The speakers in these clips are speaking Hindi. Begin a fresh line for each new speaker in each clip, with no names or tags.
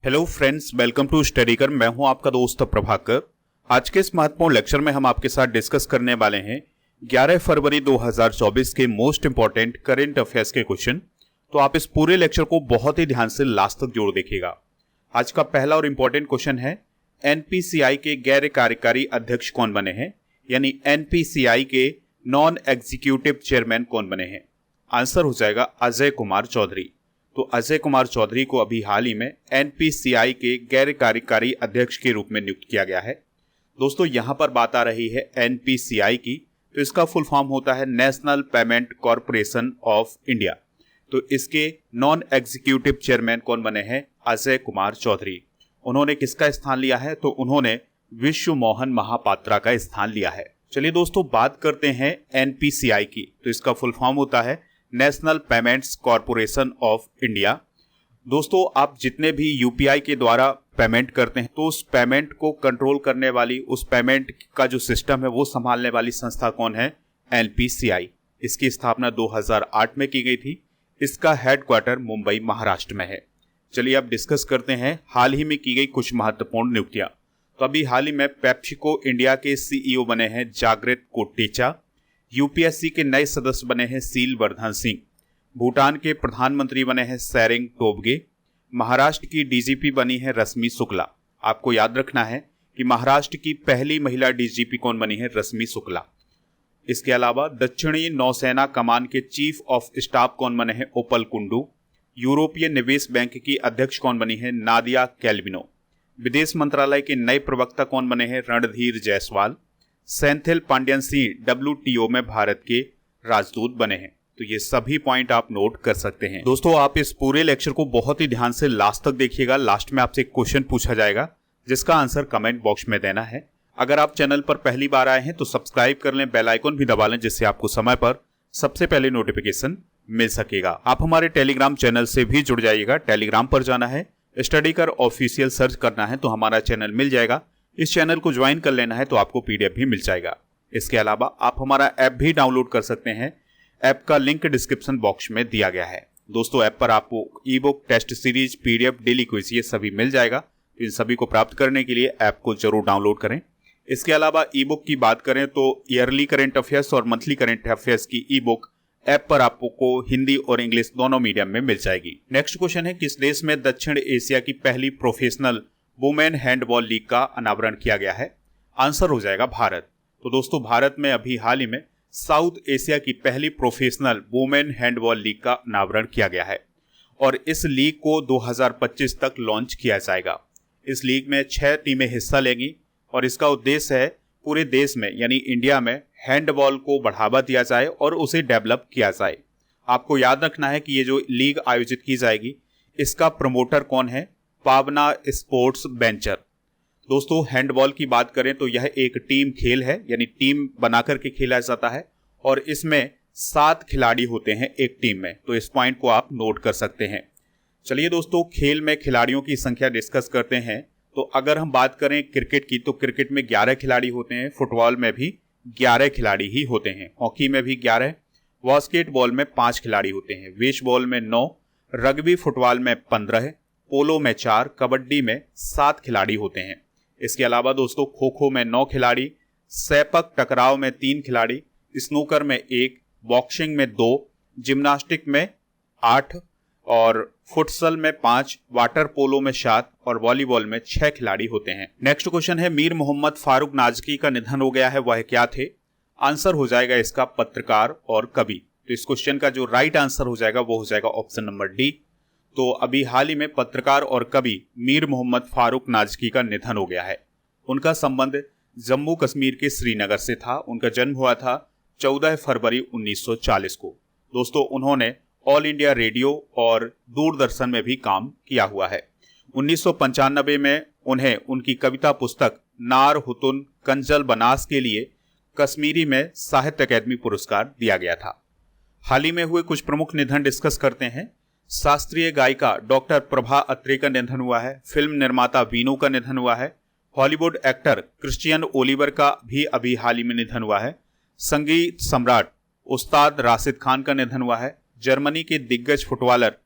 हेलो फ्रेंड्स, वेलकम टू स्टडीकर। मैं हूं आपका दोस्त प्रभाकर। आज के इस महत्वपूर्ण लेक्चर में हम आपके साथ डिस्कस करने वाले हैं 11 फरवरी 2024 के मोस्ट इंपॉर्टेंट करंट अफेयर्स के क्वेश्चन। तो आप इस पूरे लेक्चर को बहुत ही ध्यान से लास्ट तक जोड़ देखिएगा। आज का पहला और इंपॉर्टेंट क्वेश्चन है, एनपीसीआई के गैर कार्यकारी अध्यक्ष कौन बने हैं, यानी एनपीसीआई के नॉन एग्जीक्यूटिव चेयरमैन कौन बने हैं। आंसर हो जाएगा अजय कुमार चौधरी। तो अजय कुमार चौधरी को अभी हाल ही में एनपीसीआई के गैर कार्यकारी अध्यक्ष के रूप में नियुक्त किया गया है। दोस्तों, यहां पर बात आ रही है एनपीसीआई की, तो इसका फुल फॉर्म होता है national payment corporation of India. तो इसके नॉन एग्जीक्यूटिव चेयरमैन कौन बने हैं? अजय कुमार चौधरी। उन्होंने किसका स्थान लिया है? तो उन्होंने विश्व मोहन महापात्रा का स्थान लिया है। चलिए दोस्तों, बात करते हैं एनपीसीआई की। तो इसका फुल फॉर्म होता है national payments corporation of India. दोस्तों, आप जितने भी यूपीआई के द्वारा पेमेंट करते हैं, तो उस पेमेंट को कंट्रोल करने वाली, उस पेमेंट का जो सिस्टम है वो संभालने वाली संस्था कौन है? एनपीसीआई। इसकी स्थापना 2008 में की गई थी। इसका हेडक्वार्टर मुंबई, महाराष्ट्र में है। चलिए अब डिस्कस करते हैं हाल ही में की गई कुछ महत्वपूर्ण नियुक्तियां। तो अभी हाल ही में पेप्सिको इंडिया के सीईओ बने हैं जागृत कोटेचा। यूपीएससी के नए सदस्य बने हैं सील वर्धन सिंह। भूटान के प्रधानमंत्री बने हैं सेरिंग टोब्गे। महाराष्ट्र की डीजीपी बनी है रश्मि शुक्ला। आपको याद रखना है कि महाराष्ट्र की पहली महिला डीजीपी कौन बनी है? रश्मि शुक्ला। इसके अलावा दक्षिणी नौसेना कमान के चीफ ऑफ स्टाफ कौन बने हैं? ओपल कुंडू। यूरोपीय निवेश बैंक की अध्यक्ष कौन बनी है? नादिया कैल्विनो। विदेश मंत्रालय के नए प्रवक्ता कौन बने हैं? रणधीर जायसवाल। सेंथिल पांड्यन सिंह डब्ल्यूटीओ में भारत के राजदूत बने हैं। तो ये सभी पॉइंट आप नोट कर सकते हैं। दोस्तों, आप इस पूरे लेक्चर को बहुत ही ध्यान से लास्ट तक देखिएगा। लास्ट में आपसे एक क्वेश्चन पूछा जाएगा जिसका आंसर कमेंट बॉक्स में देना है। अगर आप चैनल पर पहली बार आए हैं तो सब्सक्राइब कर लें, बेल आइकन भी दबा लें, जिससे आपको समय पर सबसे पहले नोटिफिकेशन मिल सकेगा। आप हमारे टेलीग्राम चैनल से भी जुड़ जाइएगा। टेलीग्राम पर जाना है, स्टडीकर ऑफिशियल सर्च करना है तो हमारा चैनल मिल जाएगा। इस चैनल को ज्वाइन कर लेना है तो आपको पीडीएफ भी मिल जाएगा। इसके अलावा आप हमारा ऐप भी डाउनलोड कर सकते हैं। ऐप का लिंक डिस्क्रिप्शन बॉक्स में दिया गया है। दोस्तों, ऐप पर आपको e book, test series, PDF, daily quiz ये सभी मिल जाएगा। तो इन सभी को प्राप्त करने के लिए ऐप को जरूर डाउनलोड करें। इसके अलावा ई बुक की बात करें तो ईयरली करंट अफेयर्स और मंथली करंट अफेयर्स की ई बुक ऐप पर आपको हिंदी और इंग्लिश दोनों मीडियम में मिल जाएगी। नेक्स्ट क्वेश्चन है, किस देश में दक्षिण एशिया की पहली प्रोफेशनल वुमेन हैंडबॉल लीग का अनावरण किया गया है? आंसर हो जाएगा भारत। तो दोस्तों, भारत में अभी हाल ही में साउथ एशिया की पहली प्रोफेशनल वुमेन हैंडबॉल लीग का अनावरण किया गया है और इस लीग को 2025 तक लॉन्च किया जाएगा। इस लीग में 6 टीमें हिस्सा लेंगी और इसका उद्देश्य है पूरे देश में यानी इंडिया में हैंडबॉल को बढ़ावा दिया जाए और उसे डेवलप किया जाए। आपको याद रखना है कि ये जो लीग आयोजित की जाएगी, इसका प्रमोटर कौन है? पावना स्पोर्ट्स वेंचर। दोस्तों, हैंडबॉल की बात करें तो यह एक टीम खेल है, यानी टीम बनाकर के खेला जाता है और इसमें 7 खिलाड़ी होते हैं एक टीम में। तो इस पॉइंट को आप नोट कर सकते हैं। चलिए दोस्तों, खेल में खिलाड़ियों की संख्या डिस्कस करते हैं। तो अगर हम बात करें क्रिकेट की, तो क्रिकेट में 11 खिलाड़ी होते हैं। फुटबॉल में भी 11 खिलाड़ी ही होते हैं। हॉकी में भी 11, बास्केटबॉल में 5 खिलाड़ी होते हैं, बेसबॉल में 9, रग्बी फुटबॉल में 15, पोलो में 4, कबड्डी में 7 खिलाड़ी होते हैं। इसके अलावा दोस्तों, खो खो में 9 खिलाड़ी, सैपक टकराव में 3 खिलाड़ी, स्नूकर में 1, बॉक्सिंग में 2, जिम्नास्टिक में 8 और फुटसल में 5, वाटर पोलो में 7 और वॉलीबॉल में 6 खिलाड़ी होते हैं। नेक्स्ट क्वेश्चन है, मीर मोहम्मद फारूक नाजकी का निधन हो गया है, वह क्या थे? आंसर हो जाएगा इसका पत्रकार और कवि। तो इस क्वेश्चन का जो राइट आंसर हो जाएगा वो हो जाएगा ऑप्शन नंबर डी। तो अभी हाल ही में पत्रकार और कवि मीर मोहम्मद फारूक नाजकी का निधन हो गया है। उनका संबंध जम्मू कश्मीर के श्रीनगर से था। उनका जन्म हुआ था 14 फरवरी 1940 को। दोस्तों, उन्होंने ऑल इंडिया रेडियो और दूरदर्शन में भी काम किया हुआ है। 1995 में उन्हें उनकी कविता पुस्तक नार हुतुन कंजल बनास के लिए कश्मीरी में साहित्य अकादमी पुरस्कार दिया गया था। हाल ही में हुए कुछ प्रमुख निधन डिस्कस करते हैं। शास्त्रीय गायिका डॉक्टर प्रभा अत्रे का निधन हुआ है। फिल्म निर्माता वीनू का निधन हुआ है। हॉलीवुड एक्टर क्रिश्चियन ओलिवर का भी अभी हाल ही में निधन हुआ है। संगीत सम्राट उस्ताद राशिद खान का निधन हुआ है। जर्मनी के दिग्गज फुटबॉलर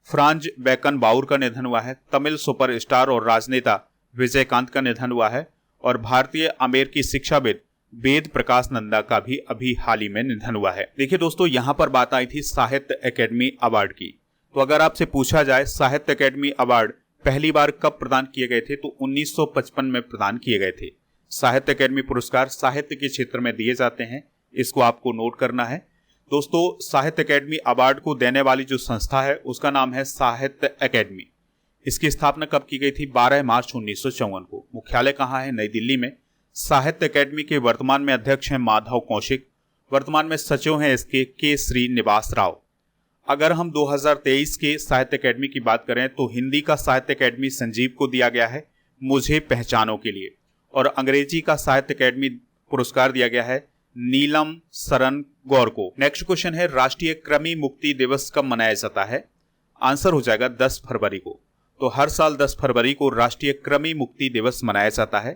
फ्रांज बैकनबाउर का निधन हुआ है। तमिल सुपरस्टार और राजनेता विजयकांत का निधन हुआ है। और भारतीय अमेरिकी शिक्षाविद वेद प्रकाश नंदा का भी अभी हाल ही में निधन हुआ है। देखिए दोस्तों, यहाँ पर बात आई थी साहित्य अकेडमी अवार्ड की। तो अगर आपसे पूछा जाए साहित्य अकेडमी अवार्ड पहली बार कब प्रदान किए गए थे, तो 1955 में प्रदान किए गए थे। साहित्य अकेडमी पुरस्कार साहित्य के क्षेत्र में दिए जाते हैं, इसको आपको नोट करना है। दोस्तों, साहित्य अकेडमी अवार्ड को देने वाली जो संस्था है उसका नाम है साहित्य अकेडमी। इसकी स्थापना कब की गई थी? 12 मार्च 1954 को। मुख्यालय कहाँ है? नई दिल्ली में। साहित्य अकेडमी के वर्तमान में अध्यक्ष हैं माधव कौशिक। वर्तमान में सचिव हैं इसके के श्रीनिवास राव। अगर हम 2023 के साहित्य अकेडमी की बात करें तो हिंदी का साहित्य अकेडमी संजीव को दिया गया है मुझे पहचानों के लिए, और अंग्रेजी का साहित्य अकेडमी पुरस्कार दिया गया है नीलम सरन गौर को। नेक्स्ट क्वेश्चन है राष्ट्रीय कृमि मुक्ति दिवस कब मनाया जाता है? आंसर हो जाएगा 10 फरवरी को। तो हर साल 10 फरवरी को राष्ट्रीय कृमि मुक्ति दिवस मनाया जाता है।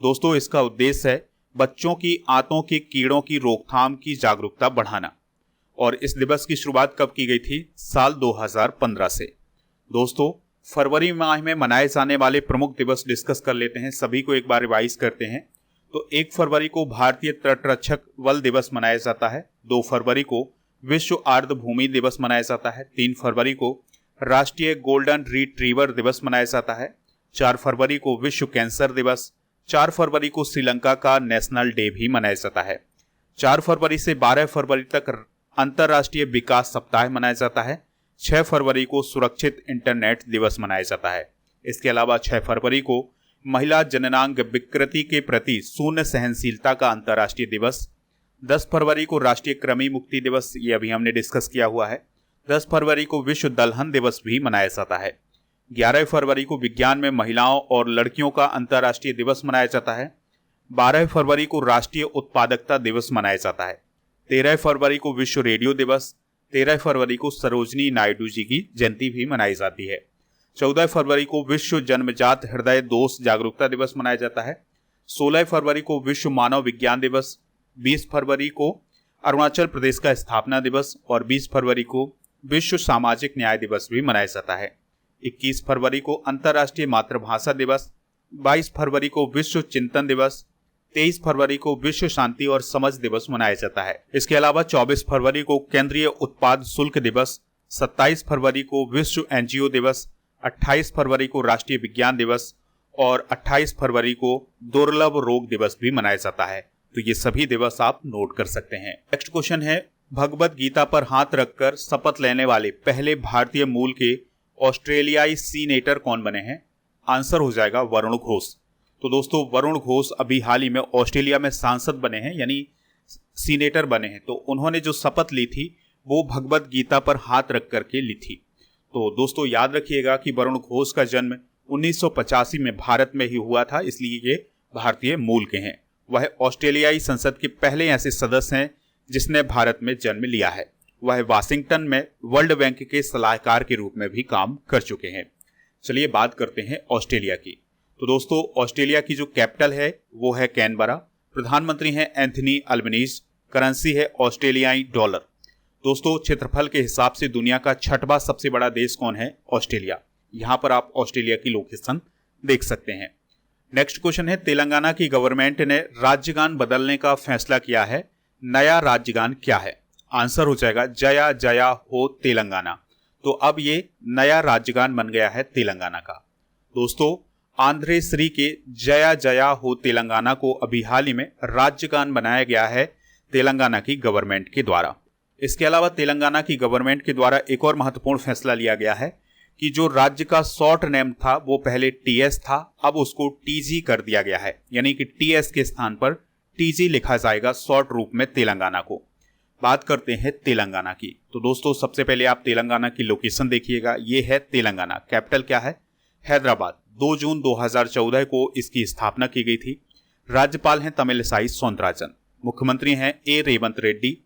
दोस्तों, इसका उद्देश्य है बच्चों की आंतों के कीड़ों की रोकथाम की जागरूकता बढ़ाना। और इस दिवस की शुरुआत कब की गई थी? साल 2015 से। दोस्तों, फरवरी माह में मनाए जाने वाले प्रमुख दिवस डिस्कस कर लेते हैं, सभी को एक बार रिवाइज करते हैं। तो 1 फरवरी को भारतीय तटरक्षक बल दिवस मनाया जाता है। 2 फरवरी को विश्व आर्द्रभूमि दिवस मनाया जाता है। 3 फरवरी को राष्ट्रीय गोल्डन रिट्रीवर दिवस मनाया जाता है। 4 फरवरी को विश्व कैंसर दिवस। 4 फरवरी को श्रीलंका का नेशनल डे भी मनाया जाता है। 4 फरवरी से 12 फरवरी तक अंतर्राष्ट्रीय विकास सप्ताह मनाया जाता है। 6 फरवरी को सुरक्षित इंटरनेट दिवस मनाया जाता है। इसके अलावा 6 फरवरी को महिला जननांग विकृति के प्रति शून्य सहनशीलता का अंतर्राष्ट्रीय दिवस। 10 फरवरी को राष्ट्रीय कृमि मुक्ति दिवस, ये अभी हमने डिस्कस किया हुआ है। 10 फरवरी को विश्व दलहन दिवस भी मनाया जाता है। 11 फरवरी को विज्ञान में महिलाओं और लड़कियों का अंतर्राष्ट्रीय दिवस मनाया जाता है। 12 फरवरी को राष्ट्रीय उत्पादकता दिवस मनाया जाता है। 13 फरवरी को विश्व रेडियो दिवस। 13 फरवरी को सरोजनी नायडू जी की जयंती भी मनाई जाती है। 14 फरवरी को विश्व जन्मजात हृदय दोष जागरूकता दिवस मनाया जाता है। 16 फरवरी को विश्व मानव विज्ञान दिवस। 20 फरवरी को अरुणाचल प्रदेश का स्थापना दिवस और 20 फरवरी को विश्व सामाजिक न्याय दिवस भी मनाया जाता है। 21 फरवरी को अंतर्राष्ट्रीय मातृभाषा दिवस। 22 फरवरी को विश्व चिंतन दिवस। 23 फरवरी को विश्व शांति और समझ दिवस मनाया जाता है। इसके अलावा 24 फरवरी को केंद्रीय उत्पाद शुल्क दिवस। 27 फरवरी को विश्व एनजीओ दिवस। 28 फरवरी को राष्ट्रीय विज्ञान दिवस और 28 फरवरी को दुर्लभ रोग दिवस भी मनाया जाता है। तो ये सभी दिवस आप नोट कर सकते हैं। नेक्स्ट क्वेश्चन है भगवत गीता पर हाथ रखकर शपथ लेने वाले पहले भारतीय मूल के ऑस्ट्रेलियाई सीनेटर कौन बने हैं? आंसर हो जाएगा वरुण घोष। तो दोस्तों, वरुण घोष अभी हाल ही में ऑस्ट्रेलिया में सांसद बने हैं, यानी सीनेटर बने हैं। तो उन्होंने जो शपथ ली थी वो भगवत गीता पर हाथ रख करके ली थी। तो दोस्तों, याद रखिएगा कि वरुण घोष का जन्म 1985 में भारत में ही हुआ था, इसलिए ये भारतीय मूल के हैं। वह ऑस्ट्रेलियाई संसद के पहले ऐसे सदस्य हैं जिसने भारत में जन्म लिया है। वह वाशिंगटन में वर्ल्ड बैंक के सलाहकार के रूप में भी काम कर चुके हैं। चलिए बात करते हैं ऑस्ट्रेलिया की। तो दोस्तों, ऑस्ट्रेलिया की जो कैपिटल है वो है कैनबरा। प्रधानमंत्री हैं एंथनी अल्बनीज। करेंसी है ऑस्ट्रेलियाई डॉलर। दोस्तों, क्षेत्रफल के हिसाब से दुनिया का 6वां सबसे बड़ा देश कौन है? ऑस्ट्रेलिया। यहाँ पर आप ऑस्ट्रेलिया की लोकेशन देख सकते हैं। नेक्स्ट क्वेश्चन है तेलंगाना की गवर्नमेंट ने राज्यगान बदलने का फैसला किया है। नया राज्यगान क्या है? आंसर हो जाएगा जया जया हो तेलंगाना। तो अब ये नया राज्यगान बन गया है तेलंगाना का। दोस्तों, आंध्रे श्री के जया जया हो तेलंगाना को अभी हाल ही में राज्यगान बनाया गया है तेलंगाना की गवर्नमेंट के द्वारा। इसके अलावा तेलंगाना की गवर्नमेंट के द्वारा एक और महत्वपूर्ण फैसला लिया गया है कि जो राज्य का शॉर्ट नेम था वो पहले टीएस था, अब उसको टीजी कर दिया गया है, यानी कि टीएस के स्थान पर टीजी लिखा जाएगा शॉर्ट रूप में तेलंगाना को। बात करते हैं तेलंगाना की। तो दोस्तों, सबसे पहले आप तेलंगाना की लोकेशन देखिएगा। ये है तेलंगाना। कैपिटल क्या है? हैदराबाद। 2 जून 2014 को इसकी स्थापना की गई थी। राज्यपाल हैं तमिलिसाई सौंदरराजन। मुख्यमंत्री हैं ए रेवंत रेड्डी।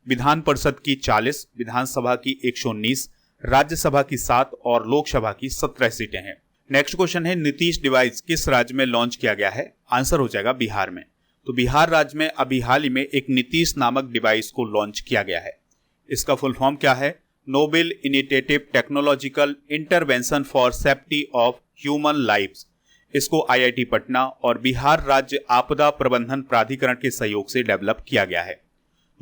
विधान परिषद की 40, विधानसभा की 119, राज्यसभा की 7 और लोकसभा की 17 सीटें हैं। नेक्स्ट क्वेश्चन है नीतीश डिवाइस किस राज्य में लॉन्च किया गया है? आंसर हो जाएगा बिहार में। तो बिहार राज्य में अभी हाल ही में एक नीतीश नामक डिवाइस को लॉन्च किया गया है। इसका फुल फॉर्म क्या है? Nobel initiative technological intervention for safety of human lives. इसको आईआईटी पटना और बिहार राज्य आपदा प्रबंधन प्राधिकरण के सहयोग से डेवलप किया गया है।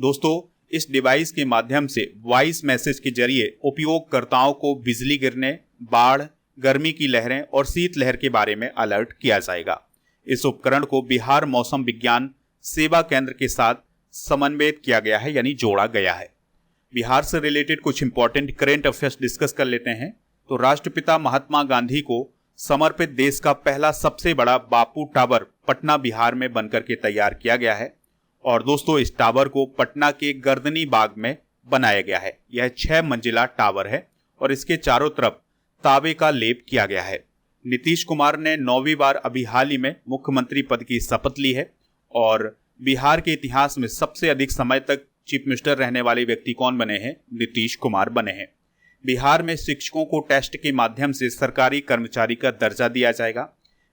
दोस्तों, इस डिवाइस के माध्यम से वॉइस मैसेज के जरिए उपयोगकर्ताओं को बिजली गिरने, बाढ़, गर्मी की लहरें और शीतलहर के बारे में अलर्ट किया जाएगा। इस उपकरण को बिहार मौसम विज्ञान सेवा केंद्र के साथ समन्वयित किया गया है, यानी जोड़ा गया है। बिहार से रिलेटेड कुछ इंपॉर्टेंट करेंट अफेयर्स डिस्कस कर लेते हैं। तो राष्ट्रपिता महात्मा गांधी को समर्पित देश का पहला सबसे बड़ा बापू टावर पटना बिहार में बनकर के तैयार किया गया है। और दोस्तों, इस टावर को पटना के गर्दनी बाग में बनाया गया है। यह 6 मंजिला टावर है और इसके चारों तरफ तांबे का लेप किया गया है। नीतीश कुमार ने 9वीं बार अभी हाल ही में मुख्यमंत्री पद की शपथ ली है। और बिहार के इतिहास में सबसे अधिक समय तक चीफ मिनिस्टर रहने वाले व्यक्ति कौन बने हैं? नीतीश कुमार बने हैं। बिहार में शिक्षकों को टेस्ट के माध्यम से सरकारी कर्मचारी का दर्जा दिया जाएगा।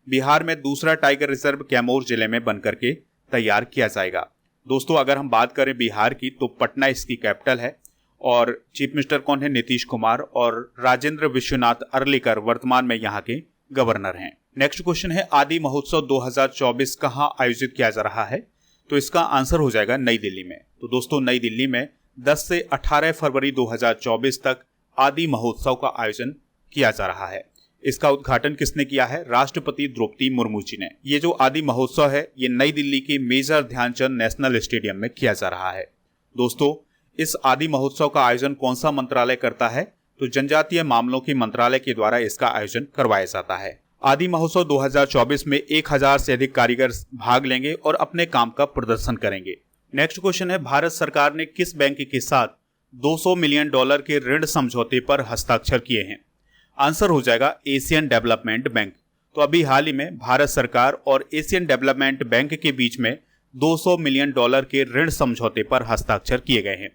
बिहार में दूसरा टाइगर रिजर्व कैमूर जिले में बनकर के तैयार किया जाएगा। दोस्तों, अगर हम बात करें बिहार की, तो पटना इसकी कैपिटल है और चीफ मिनिस्टर कौन है? नीतीश कुमार। और राजेंद्र विश्वनाथ अर्लेकर वर्तमान में यहाँ के गवर्नर हैं। नेक्स्ट क्वेश्चन है, आदि महोत्सव 2024 कहाँ आयोजित किया जा रहा है? तो इसका आंसर हो जाएगा नई दिल्ली में। तो दोस्तों, नई दिल्ली में 10 से 18 फरवरी 2024 तक आदि महोत्सव का आयोजन किया जा रहा है। इसका उद्घाटन किसने किया है? राष्ट्रपति द्रौपदी मुर्मू जी ने। ये जो आदि महोत्सव है, ये नई दिल्ली के मेजर ध्यानचंद नेशनल स्टेडियम में किया जा रहा है। दोस्तों, इस आदि महोत्सव का आयोजन कौन सा मंत्रालय करता है? तो जनजातीय मामलों के मंत्रालय के द्वारा इसका आयोजन करवाया जाता है। आदि महोत्सव 2024 में 1000 से अधिक कारीगर भाग लेंगे और अपने काम का प्रदर्शन करेंगे। नेक्स्ट क्वेश्चन है, भारत सरकार ने किस बैंक के साथ $200 मिलियन के ऋण समझौते पर हस्ताक्षर किए हैं? आंसर हो जाएगा एशियन डेवलपमेंट बैंक। तो अभी हाल ही में भारत सरकार और एशियन डेवलपमेंट बैंक के बीच में $200 मिलियन के ऋण समझौते पर हस्ताक्षर किए गए हैं।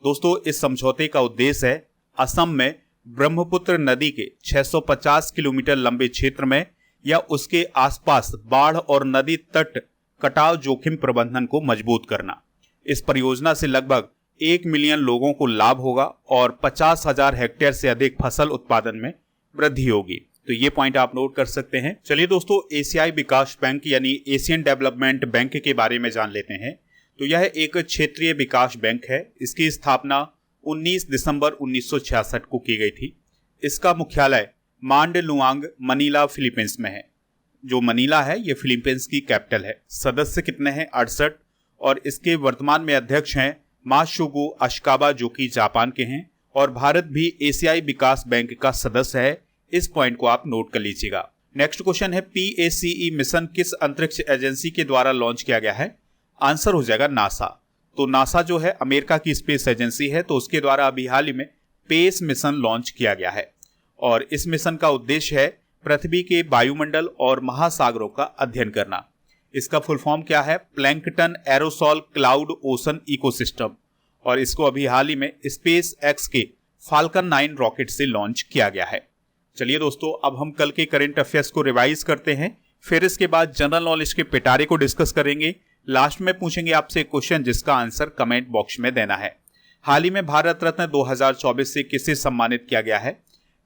दोस्तों, इस समझौते का उद्देश्य है असम में ब्रह्मपुत्र नदी के 650 किलोमीटर लंबे क्षेत्र में या उसके आसपास बाढ़ और नदी तट कटाव जोखिम प्रबंधन को मजबूत करना। इस परियोजना से लगभग 1 मिलियन लोगों को लाभ होगा और 50,000 हेक्टेयर से अधिक फसल उत्पादन में वृद्धि होगी। तो ये पॉइंट आप नोट कर सकते हैं। चलिए दोस्तों, एशियाई विकास बैंक यानी एशियन डेवलपमेंट बैंक के बारे में जान लेते हैं। तो यह एक क्षेत्रीय विकास बैंक है। इसकी स्थापना 19 दिसंबर 1966 को की गई थी। इसका मुख्यालय मांडलुआंग, मनीला, फिलीपींस में है। जो मनीला है, ये फिलीपींस की कैपिटल है। सदस्य कितने हैं? 68। और इसके वर्तमान में अध्यक्ष हैं मात्सुगु अशिकावा, जो कि जापान के हैं। और भारत भी एशियाई विकास बैंक का सदस्य है। इस पॉइंट को आप नोट कर लीजिएगा। नेक्स्ट क्वेश्चन है, PACE मिशन किस अंतरिक्ष एजेंसी के द्वारा लॉन्च किया गया है? आंसर हो जाएगा नासा। तो नासा जो है अमेरिका की स्पेस एजेंसी है, तो उसके द्वारा अभी हाल ही में पेस मिशन लॉन्च किया गया है। और इस मिशन का उद्देश्य है पृथ्वी के वायुमंडल और महासागरों का अध्ययन करना। इसका फुल फॉर्म क्या है? Plankton aerosol cloud ocean ecosystem. और इसको अभी हाल ही में स्पेस एक्स के फाल्कन 9 रॉकेट से लॉन्च किया गया है। चलिए दोस्तों, अब हम कल के करंट अफेयर्स को रिवाइज करते हैं। फिर इसके बाद जनरल नॉलेज के पिटारे को डिस्कस करेंगे। लास्ट में पूछेंगे आपसे एक क्वेश्चन जिसका आंसर कमेंट बॉक्स में देना है। हाल ही में भारत रत्न 2024 से किसे सम्मानित किया गया है?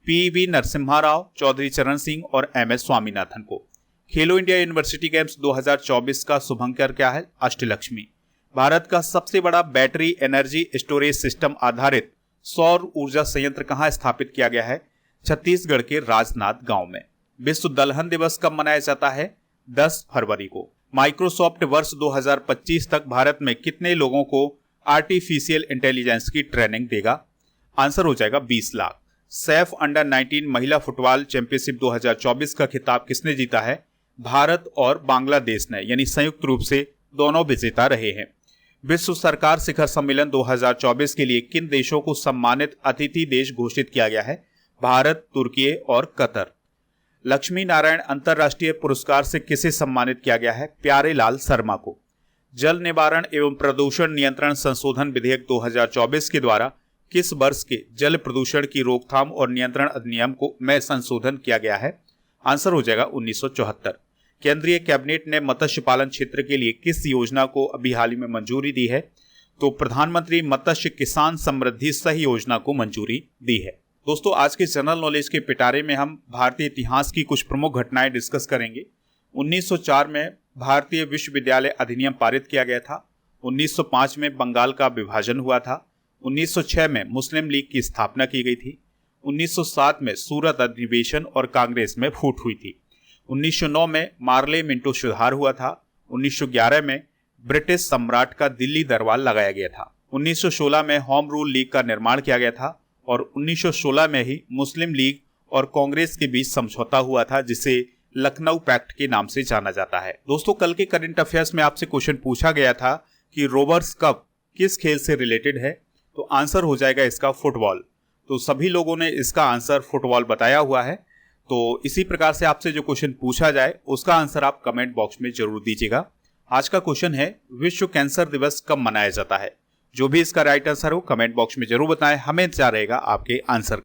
PV नरसिम्हा राव, चौधरी चरण सिंह और MS स्वामीनाथन को। खेलो इंडिया यूनिवर्सिटी गेम्स 2024 का शुभंकर क्या है? अष्टलक्ष्मी। भारत का सबसे बड़ा बैटरी एनर्जी स्टोरेज सिस्टम आधारित सौर ऊर्जा संयंत्र कहाँ स्थापित किया गया है? छत्तीसगढ़ के राजनांद गांव में। विश्व दलहन दिवस कब मनाया जाता है? 10 फरवरी को। माइक्रोसॉफ्ट वर्ष 2025 तक भारत में कितने लोगों को आर्टिफिशियल इंटेलिजेंस की ट्रेनिंग देगा? आंसर हो जाएगा 20 लाख। सैफ अंडर-19 महिला फुटबॉल चैंपियनशिप 2024 का खिताब किसने जीता है? भारत और बांग्लादेश ने, यानी संयुक्त रूप से दोनों विजेता रहे हैं। विश्व सरकार शिखर सम्मेलन 2024 के लिए किन देशों को सम्मानित अतिथि देश घोषित किया गया है? भारत, तुर्की और कतर। लक्ष्मी नारायण अंतर्राष्ट्रीय पुरस्कार से किसे सम्मानित किया गया है? प्यारे लाल शर्मा को। जल निवारण एवं प्रदूषण नियंत्रण संशोधन विधेयक 2024 के द्वारा किस वर्ष के जल प्रदूषण की रोकथाम और नियंत्रण अधिनियम में संशोधन किया गया है? आंसर हो जाएगा 1974। केंद्रीय कैबिनेट ने मत्स्य पालन क्षेत्र के लिए किस योजना को अभी हाल ही में मंजूरी दी है? तो प्रधानमंत्री मत्स्य किसान समृद्धि सह योजना को मंजूरी दी है। दोस्तों, आज के जनरल नॉलेज के पिटारे में हम भारतीय इतिहास की कुछ प्रमुख घटनाएं डिस्कस करेंगे। 1904 में भारतीय विश्वविद्यालय अधिनियम पारित किया गया था। 1905 में बंगाल का विभाजन हुआ था। 1906 में मुस्लिम लीग की स्थापना की गई थी। 1907 में सूरत अधिवेशन और कांग्रेस में फूट हुई थी। 1909 में मार्ले मिंटो सुधार हुआ था। 1911 में ब्रिटिश सम्राट का दिल्ली दरबार लगाया गया था। 1916 में होम रूल लीग का निर्माण किया गया था और 1916 में ही मुस्लिम लीग और कांग्रेस के बीच समझौता हुआ था, जिसे लखनऊ पैक्ट के नाम से जाना जाता है। दोस्तों, कल के करंट अफेयर्स में आपसे क्वेश्चन पूछा गया था कि रोवर्स कप किस खेल से रिलेटेड है, तो आंसर हो जाएगा इसका फुटबॉल। तो सभी लोगों ने इसका आंसर फुटबॉल बताया हुआ है। तो इसी प्रकार से आपसे जो क्वेश्चन पूछा जाए उसका आंसर आप कमेंट बॉक्स में जरूर दीजिएगा। आज का क्वेश्चन है, विश्व कैंसर दिवस कब मनाया जाता है? जो भी इसका राइट आंसर हो कमेंट बॉक्स में जरूर बताएं, हमें इंतजार रहेगा आपके आंसर।